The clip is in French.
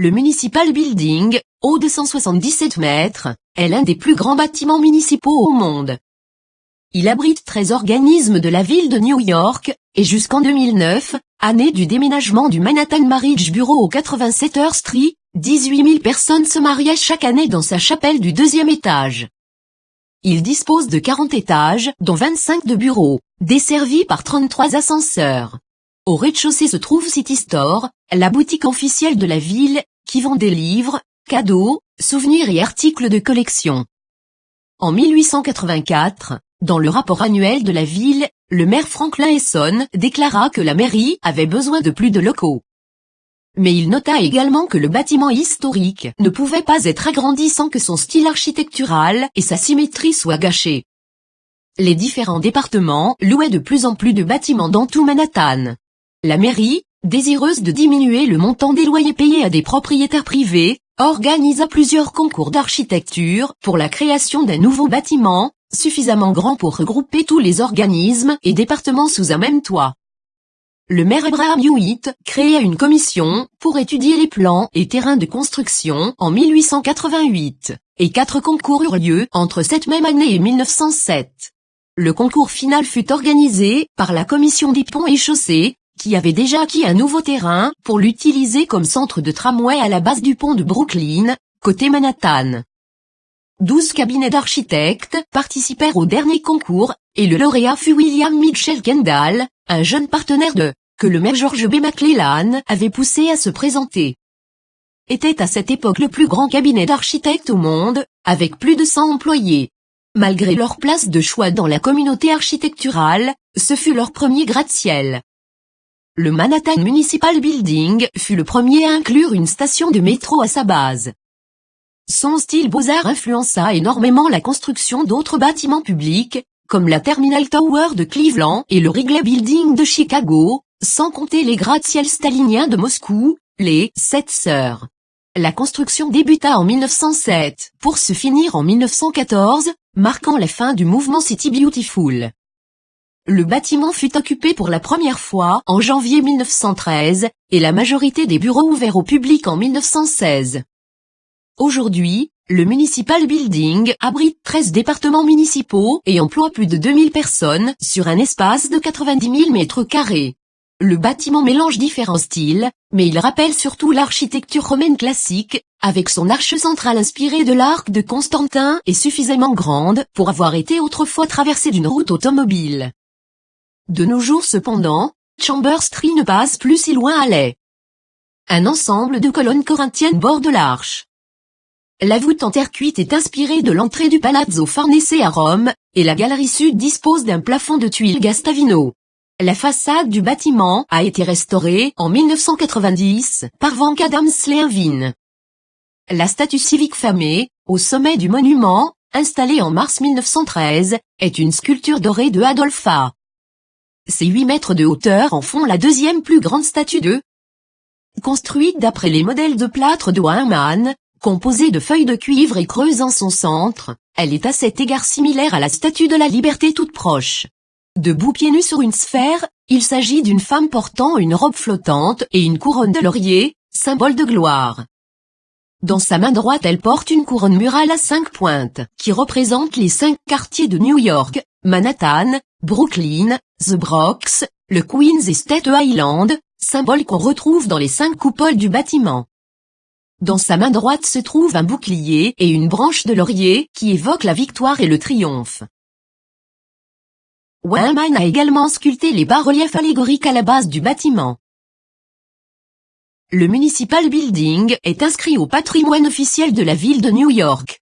Le Municipal Building, haut de 177 mètres, est l'un des plus grands bâtiments municipaux au monde. Il abrite 13 organismes de la ville de New York, et jusqu'en 2009, année du déménagement du Manhattan Marriage Bureau au 87 Street, 18 000 personnes se mariaient chaque année dans sa chapelle du 2e étage. Il dispose de 40 étages, dont 25 de bureaux, desservis par 33 ascenseurs. Au rez-de-chaussée se trouve City Store, la boutique officielle de la ville, qui vend des livres, cadeaux, souvenirs et articles de collection. En 1884, dans le rapport annuel de la ville, le maire Franklin Eson déclara que la mairie avait besoin de plus de locaux. Mais il nota également que le bâtiment historique ne pouvait pas être agrandi sans que son style architectural et sa symétrie soient gâchés. Les différents départements louaient de plus en plus de bâtiments dans tout Manhattan. La mairie, désireuse de diminuer le montant des loyers payés à des propriétaires privés, organisa plusieurs concours d'architecture pour la création d'un nouveau bâtiment, suffisamment grand pour regrouper tous les organismes et départements sous un même toit. Le maire Abraham Hewitt créa une commission pour étudier les plans et terrains de construction en 1888, et 4 concours eurent lieu entre cette même année et 1907. Le concours final fut organisé par la commission des ponts et chaussées, qui avait déjà acquis un nouveau terrain pour l'utiliser comme centre de tramway à la base du pont de Brooklyn, côté Manhattan. 12 cabinets d'architectes participèrent au dernier concours, et le lauréat fut William Mitchell Kendall, un jeune partenaire que le maire George B. McClellan avait poussé à se présenter. Était à cette époque le plus grand cabinet d'architectes au monde, avec plus de 100 employés. Malgré leur place de choix dans la communauté architecturale, ce fut leur premier gratte-ciel. Le Manhattan Municipal Building fut le premier à inclure une station de métro à sa base. Son style beaux-arts influença énormément la construction d'autres bâtiments publics, comme la Terminal Tower de Cleveland et le Wrigley Building de Chicago, sans compter les gratte-ciel staliniens de Moscou, les 7 sœurs. La construction débuta en 1907, pour se finir en 1914, marquant la fin du mouvement City Beautiful. Le bâtiment fut occupé pour la première fois en janvier 1913, et la majorité des bureaux ouverts au public en 1916. Aujourd'hui, le Municipal Building abrite 13 départements municipaux et emploie plus de 2000 personnes sur un espace de 90 000 mètres carrés. Le bâtiment mélange différents styles, mais il rappelle surtout l'architecture romaine classique, avec son arche centrale inspirée de l'arc de Constantin et suffisamment grande pour avoir été autrefois traversée d'une route automobile. De nos jours cependant, Chambers Street ne passe plus si loin à l'est. Un ensemble de colonnes corinthiennes borde l'arche. La voûte en terre cuite est inspirée de l'entrée du Palazzo Farnese à Rome, et la galerie sud dispose d'un plafond de tuiles Gastavino. La façade du bâtiment a été restaurée en 1990 par Vank Adams Leavine. La statue civique Famé, au sommet du monument, installée en mars 1913, est une sculpture dorée de Adolpha. Ses 8 mètres de hauteur en font la deuxième plus grande statue construite d'après les modèles de plâtre de Wyman, composée de feuilles de cuivre et creuse en son centre, elle est à cet égard similaire à la statue de la Liberté toute proche. Debout pieds nus sur une sphère, il s'agit d'une femme portant une robe flottante et une couronne de laurier, symbole de gloire. Dans sa main droite elle porte une couronne murale à 5 pointes, qui représente les 5 quartiers de New York, Manhattan, Brooklyn, The Bronx, le Queens et Staten Island, symbole qu'on retrouve dans les 5 coupoles du bâtiment. Dans sa main droite se trouve un bouclier et une branche de laurier qui évoquent la victoire et le triomphe. Wyman a également sculpté les bas-reliefs allégoriques à la base du bâtiment. Le Municipal Building est inscrit au patrimoine officiel de la ville de New York.